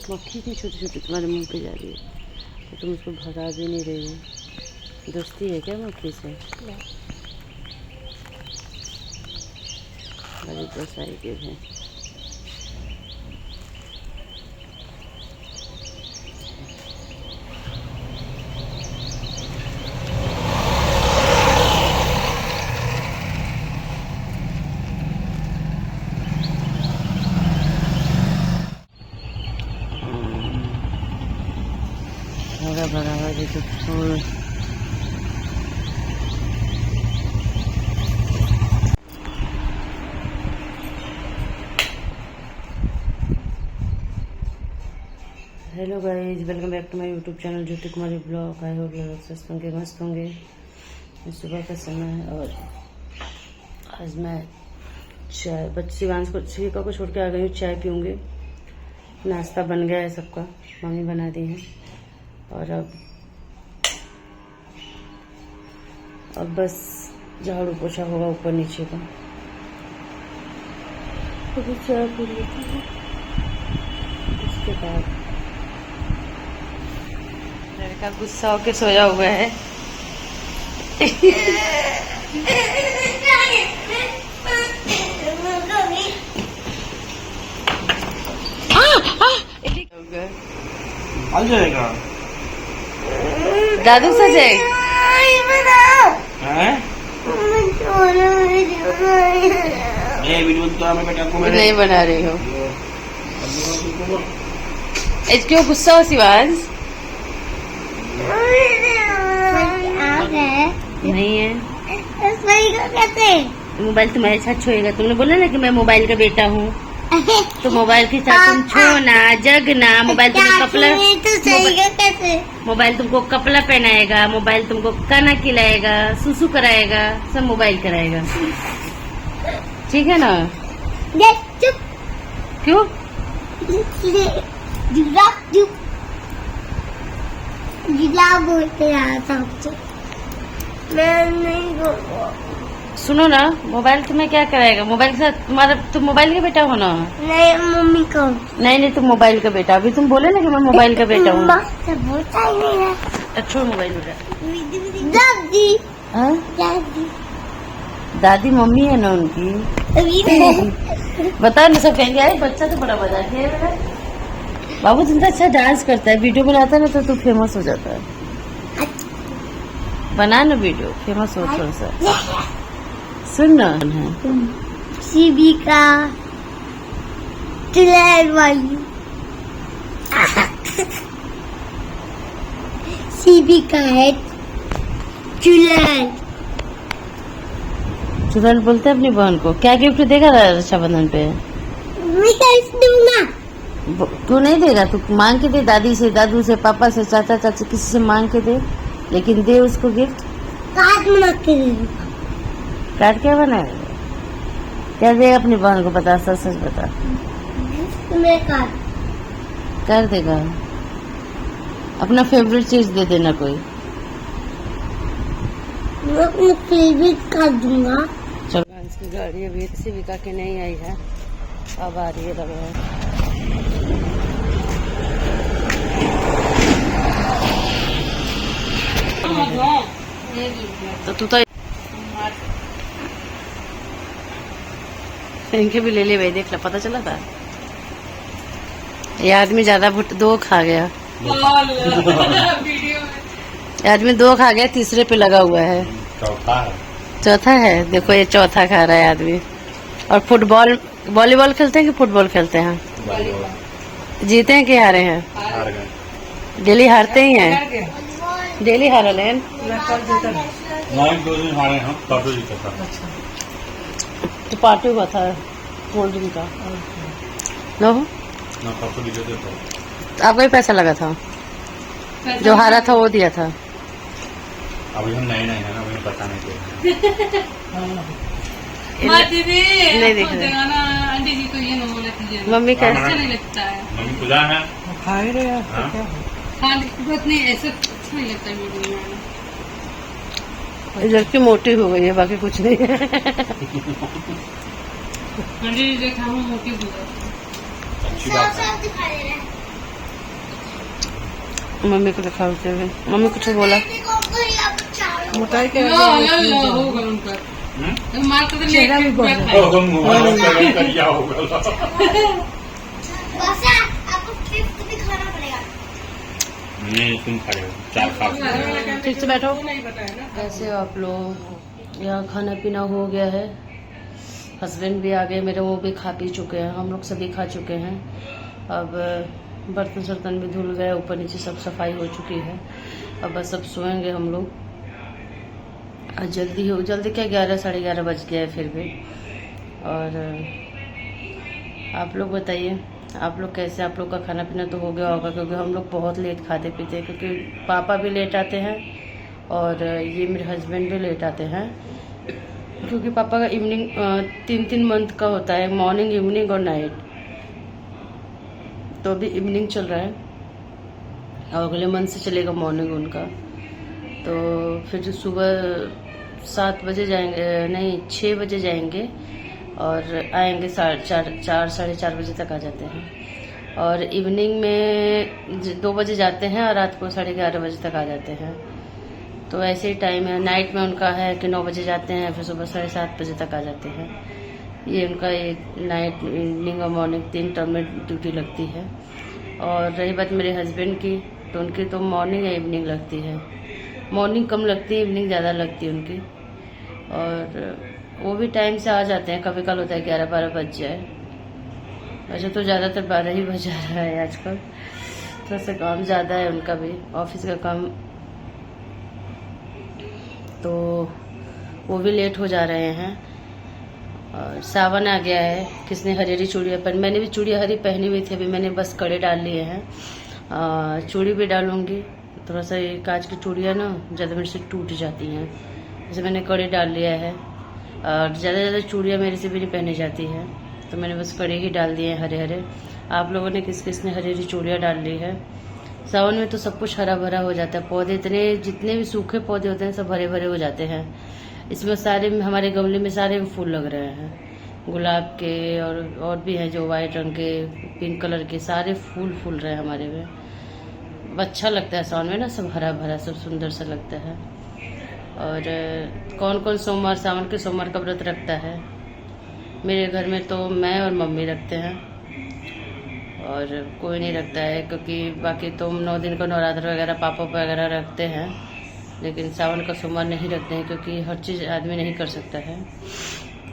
मक्खी की छोटी छोटी तुम्हारे मुंह पे जा रही है, तो तुम उसको भगा भी नहीं रही हो। दोस्ती है क्या मक्खी से? बड़ी दोस्ताई के हैं। भगा भगा हुआ देखो फूल। Hello guys, welcome back to my YouTube channel Jyoti Kumari blog. I hope लोग स्वस्थ होंगे, मस्त होंगे। सुबह का समय है और आज मैं चाय शिवांश को शिविका को छोड़ के आ गई हूँ। चाय पीऊँगी। नाश्ता बन गया है सबका, मम्मी बना दी है। और अब बस झाड़ू पोछा होगा ऊपर नीचे का। अभी चाय पी लेती हूँ, उसके बाद लड़का गुस्सा होके सोया हुआ है। आ जाएगा दादू सजे नहीं बना रही हो। क्यों गुस्सा हो शिवांश? नहीं है। मोबाइल तुम्हारे साथ छोएगा। तुमने बोला ना कि मैं मोबाइल का बेटा हूँ, तो मोबाइल के साथ तुम छोना जगना। मोबाइल तुमको कपड़ा मोबाइल तुमको कपड़ा पहनाएगा, मोबाइल तुमको खाना खिलाएगा, सुसु कराएगा, सब मोबाइल कराएगा। ठीक है ना? क्यों? बोलते मैं नहीं बोलूँ। सुनो ना, मोबाइल तुम्हें क्या कराएगा? मोबाइल के साथ तुम्हारा तुम मोबाइल का बेटा हो ना? नहीं मम्मी को। नहीं तुम मोबाइल का बेटा। अभी तुम बोले ना कि मैं मोबाइल का बेटा हूँ। बोलता ही नहीं है। अच्छा मोबाइल बेटा। दादी हाँ? दादी दादी मम्मी है ना उनकी। बताओ ना, सब कहेंगे अरे बच्चा तो बड़ा मजा है बेटा। बाबू तुम तो अच्छा डांस करता है, वीडियो बनाता है ना तो तू फेमस हो जाता है। बना ना वीडियो, फेमस हो थोड़ा सा। सुन ना है शिविका शिविका है चुड़ैल बोलते हैं अपनी बहन को। क्या गिफ्ट देगा रक्षाबंधन पे? मैं कैसे दूंगा? तू नहीं देगा, तू मांग के दे। दादी से, दादू से, पापा से, चाचा चाची, किसी से मांग के दे, लेकिन दे उसको गिफ्ट। कार्ड बना के दे। कार्ड क्या बनाएगा? क्या देगा अपनी बहन को? बता, सच सच बता। मैं कार्ड कर देगा। अपना फेवरेट चीज दे देना कोई। मैं अपने फेवरेट कार्ड दूंगा। चलो, इसकी गाड़ी अभी शिविका की नहीं आई है, अब आ रही है। लग रहा है तो तू तो इनके भी ले ले भाई, देख ला, पता चला था। ये आदमी ज्यादा दो खा गया। ये आदमी दो खा गया, तीसरे पे लगा हुआ है। चौथा है। देखो ये चौथा खा रहा है आदमी। और फुटबॉल वॉलीबॉल खेलते हैं कि फुटबॉल खेलते हैं? जीते हैं कि हारे हैं? डेली हारते ही हैं। डेली हारा लेन। तो पार्टी हुआ था कोल्ड ड्रिंक का। नो आपका ही पैसा लगा था, जो हारा था वो दिया था। अभी हम नए हैं ना, हमें पता नहीं नहीं देख रहे। आंटी जी को ये न मम्मी कैसे अच्छा नहीं लगता है। मम्मी खुदा है। खा ही रहे हाँ बात नहीं, ऐसे अच्छा नहीं लगता वीडियो में। लड़की मोटी हो गई है, बाकी कुछ नहीं है। आंटी जी देखा हूँ मोटी हो गई। अच्छी बात है। मम्मी को दिखाओ उसे भी। मम्मी कुछ बोला? मोटाई के लो होगा उनका तो मार तो चेहरा भी बढ़ लेके होगा मुंह करिया होगा आपको फिफ्थ दिखाना पड़ेगा। नहीं तुम खड़े हो 4 खा ठीक से बैठो। नहीं बताया ना। कैसे हो आप लोग? यहाँ खाना पीना हो गया है, हस्बैंड भी आ गए मेरे, वो भी खा पी चुके हैं, हम लोग सभी खा चुके हैं। अब बर्तन सर्तन भी धुल गए, ऊपर नीचे सब सफाई हो चुकी है। अब बस अब सोएंगे हम लोग। आज जल्दी क्या 11 साढ़े 11 बज गया है फिर भी। और आप लोग बताइए, आप लोग कैसे? आप लोग का खाना पीना तो हो गया होगा, क्योंकि हम लोग बहुत लेट खाते पीते हैं, क्योंकि पापा भी लेट आते हैं और ये मेरे हस्बैंड भी लेट आते हैं, क्योंकि पापा का इवनिंग 3 मंथ का होता है, मॉर्निंग इवनिंग और नाइट। तो अभी इवनिंग चल रहा है और अगले मंथ से चलेगा मॉर्निंग उनका। तो फिर सुबह 7 बजे जाएंगे, नहीं 6 बजे जाएंगे और आएंगे 4 साढ़े 4 बजे तक आ जाते हैं। और इवनिंग में 2 बजे जाते हैं और रात को 11:30 बजे तक आ जाते हैं। तो ऐसे ही टाइम है। नाइट में उनका है कि 9 बजे जाते हैं, फिर सुबह 7:30 बजे तक आ जाते हैं। ये उनका एक नाइट, इवनिंग और मॉर्निंग 3 टर्म में ड्यूटी लगती है। और रही बात मेरे हस्बैंड की, तो उनकी तो मॉर्निंग या इवनिंग लगती है। मॉर्निंग कम लगती है, इवनिंग ज़्यादा लगती है उनकी। और वो भी टाइम से आ जाते हैं, कभी कल होता है 11-12 बज जाए। वैसे तो ज़्यादातर 12 ही बज जा रहा है आजकल, थोड़ा सा काम ज़्यादा है उनका भी, ऑफिस का काम, तो वो भी लेट हो जा रहे हैं। और सावन आ गया है, किसने हरी हरी चूड़ियाँ पहन, मैंने भी चूड़ियाँ हरी पहनी हुई थी, अभी मैंने बस कड़े डाल लिए हैं। चूड़ी भी डालूंगी, थोड़ा सा ये कांच की चूड़ियाँ ना ज़्यादा मेरे से टूट जाती हैं, जैसे मैंने कड़े डाल लिया है। और ज़्यादा चूड़ियाँ मेरे से भी नहीं पहनी जाती हैं, तो मैंने बस कड़े ही डाल दिए हैं हरे हरे। आप लोगों ने किस किस ने हरी हरी चूड़ियाँ डाल ली है? सावन में तो सब कुछ हरा भरा हो जाता है, पौधे इतने, जितने भी सूखे पौधे होते हैं सब हरे भरे हो जाते हैं। इसमें सारे हमारे गमले में सारे फूल लग रहे हैं, गुलाब के और भी हैं जो वाइट रंग के, पिंक कलर के, सारे फूल रहे हैं हमारे में। अच्छा लगता है सावन में ना, सब हरा भरा, सब सुंदर सा लगता है। और कौन कौन सोमवार, सावन के सोमवार का व्रत रखता है? मेरे घर में तो मैं और मम्मी रखते हैं और कोई नहीं रखता है, क्योंकि बाकी तो 9 दिन का नवरात्र वगैरह पापा वगैरह रखते हैं, लेकिन सावन का सोमवार नहीं रखते हैं, क्योंकि हर चीज़ आदमी नहीं कर सकता है।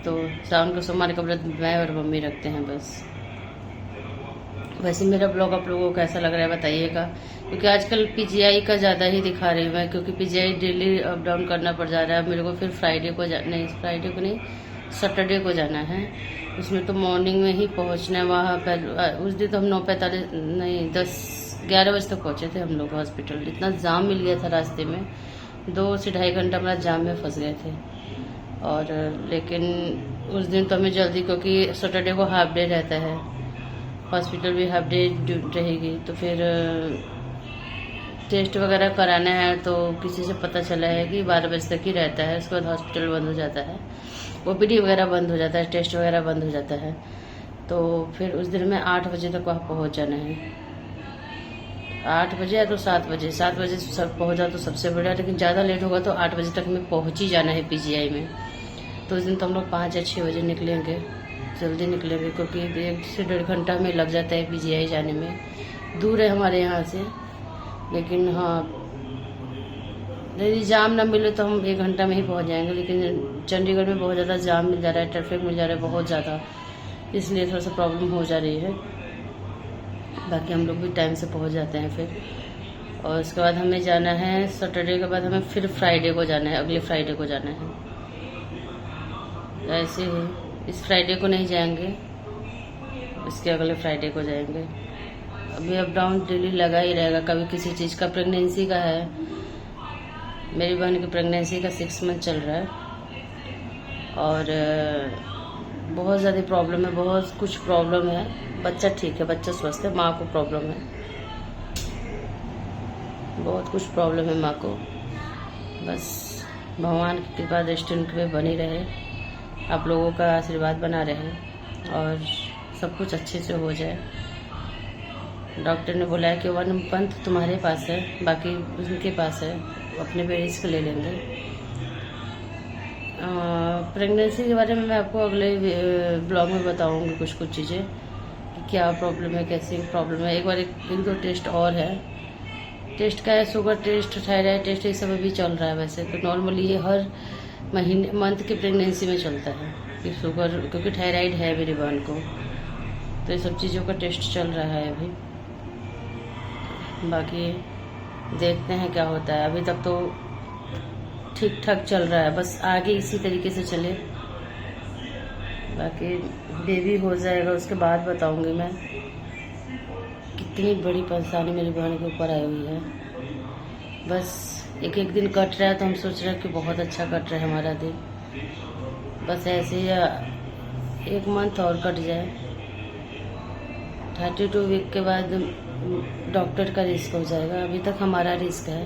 तो सावन का सोमवार का व्रत मैं और मम्मी रखते हैं बस। वैसे मेरा ब्लॉग आप लोगों को कैसा लग रहा है बताइएगा, क्योंकि आजकल पीजीआई का ज़्यादा ही दिखा रही हूँ मैं, क्योंकि पीजीआई डेली अप डाउन करना पड़ जा रहा है मेरे को। फिर फ्राइडे को सैटरडे को जाना है, उसमें तो मॉर्निंग में ही पहुँचना है वहाँ पर। उस दिन तो हम 11 बजे तक पहुँचे थे हम लोग हॉस्पिटल। इतना जाम मिल गया था रास्ते में, 2 से ढाई घंटा हमारा जाम में फंस गए थे। और लेकिन उस दिन तो हमें जल्दी, क्योंकि सैटरडे को हाफ डे रहता है, हॉस्पिटल भी हाफ डे रहेगी, तो फिर टेस्ट वगैरह कराना है। तो किसी से पता चला है कि 12 बजे तक ही रहता है, उसके बाद हॉस्पिटल बंद हो जाता है, ओपीडी वगैरह बंद हो जाता है, टेस्ट वगैरह बंद हो जाता है। तो फिर उस दिन में 8 बजे तक वहाँ पहुँच जाना है, 8 बजे या तो 7 बजे। 7 बजे सब पहुँच जाओ तो सबसे बढ़िया, लेकिन ज़्यादा लेट होगा तो 8 बजे तक हमें पहुँच ही जाना है पीजीआई में। तो उस दिन तो हम लोग 5 या 6 बजे निकलेंगे, जल्दी निकलेंगे, क्योंकि 1 से 1.5 घंटा हमें लग जाता है पीजीआई जाने में। दूर है हमारे यहाँ से, लेकिन हाँ यदि जाम ना मिले तो हम 1 घंटा में ही पहुँच जाएंगे। लेकिन चंडीगढ़ में बहुत ज़्यादा जाम मिल जा रहा है, ट्रैफिक मिल जा रहा है बहुत ज़्यादा, इसलिए थोड़ा सा प्रॉब्लम हो जा रही है। बाकी हम लोग भी टाइम से पहुँच जाते हैं फिर। और उसके बाद हमें जाना है, सैटरडे के बाद हमें फिर फ्राइडे को जाना है, अगले फ्राइडे को जाना है। ऐसे ही इस फ्राइडे को नहीं जाएंगे, इसके अगले फ्राइडे को जाएंगे। अभी अप डाउन डेली लगा ही रहेगा, कभी किसी चीज़ का, प्रेगनेंसी का है, मेरी बहन की प्रेगनेंसी का 6 मंथ चल रहा है। और बहुत ज़्यादा प्रॉब्लम है, बहुत कुछ प्रॉब्लम है। बच्चा ठीक है, बच्चा स्वस्थ है, माँ को प्रॉब्लम है, बहुत कुछ प्रॉब्लम है माँ को। बस भगवान की कृपा दृष्टि उनके पे बनी रहे, आप लोगों का आशीर्वाद बना रहे और सब कुछ अच्छे से हो जाए। डॉक्टर ने बोला है कि 1 मंथ तुम्हारे पास है, बाकी उनके पास है, अपने पे रिस्क ले लेंगे। प्रेगनेंसी के बारे में मैं आपको अगले ब्लॉग में बताऊंगी कुछ चीज़ें कि क्या प्रॉब्लम है, कैसी प्रॉब्लम है। एक दो टेस्ट और है। टेस्ट का है, शुगर टेस्ट, थायराइड टेस्ट, ये सब अभी चल रहा है। वैसे तो नॉर्मली ये हर महीने मंथ की प्रेगनेंसी में चलता है कि शुगर, क्योंकि थायराइड है मेरी बहन को, तो ये सब चीज़ों का टेस्ट चल रहा है अभी। बाकी देखते हैं क्या होता है। अभी तक तो ठीक ठाक चल रहा है, बस आगे इसी तरीके से चले। बाकी बेबी हो जाएगा उसके बाद बताऊंगी मैं कितनी बड़ी परेशानी मेरी बहन के ऊपर आई हुई है। बस एक एक दिन कट रहा है तो हम सोच रहे हैं कि बहुत अच्छा कट रहा है हमारा दिन, बस ऐसे ही 1 मंथ और कट जाए। 32 वीक के बाद डॉक्टर का रिस्क हो जाएगा। अभी तक हमारा रिस्क है,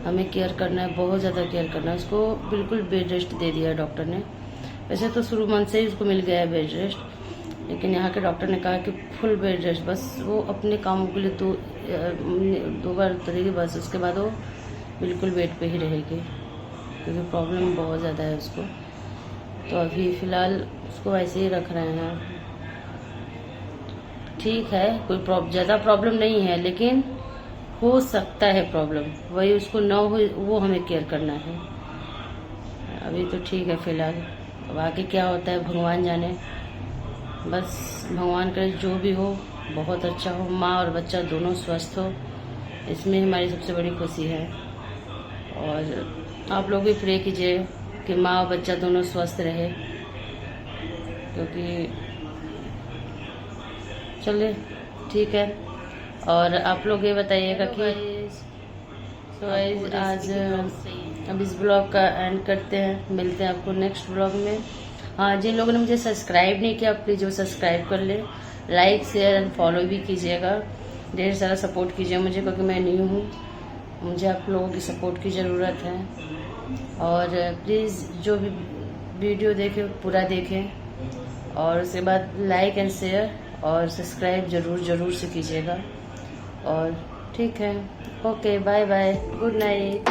हमें केयर करना है, बहुत ज़्यादा केयर करना है। उसको बिल्कुल बेड रेस्ट दे दिया है डॉक्टर ने। वैसे तो शुरू मंथ से ही उसको मिल गया है बेड रेस्ट, लेकिन यहाँ के डॉक्टर ने कहा कि फुल बेड रेस्ट, बस वो अपने कामों के लिए 2 बार उतरेगी बस, उसके बाद वो बिल्कुल बेड पे ही रहेगी, क्योंकि प्रॉब्लम बहुत ज़्यादा है उसको। तो अभी फ़िलहाल उसको वैसे ही रख रहे हैं। ठीक है, कोई ज़्यादा प्रॉब्लम नहीं है, लेकिन हो सकता है प्रॉब्लम, वही उसको ना हो वो हमें केयर करना है। अभी तो ठीक है फ़िलहाल, अब आगे क्या होता है भगवान जाने। बस भगवान करे जो भी हो बहुत अच्छा हो, माँ और बच्चा दोनों स्वस्थ हो, इसमें हमारी सबसे बड़ी खुशी है। और आप लोग भी प्रे कीजिए कि माँ और बच्चा दोनों स्वस्थ रहे, क्योंकि चलिए ठीक है। और आप लोग ये बताइएगा कि आज अब इस ब्लॉग का एंड करते हैं, मिलते हैं आपको नेक्स्ट ब्लॉग में। हाँ, जिन लोगों ने मुझे सब्सक्राइब नहीं किया प्लीज़ वो सब्सक्राइब कर ले, लाइक शेयर एंड फॉलो भी कीजिएगा। ढेर सारा सपोर्ट कीजिए मुझे, क्योंकि मैं न्यू हूँ, मुझे आप लोगों की सपोर्ट की ज़रूरत है। और प्लीज़ जो भी वीडियो देखें पूरा देखें, और उसके बाद लाइक एंड शेयर और सब्सक्राइब ज़रूर से कीजिएगा। और ठीक है, okay, bye bye, good night.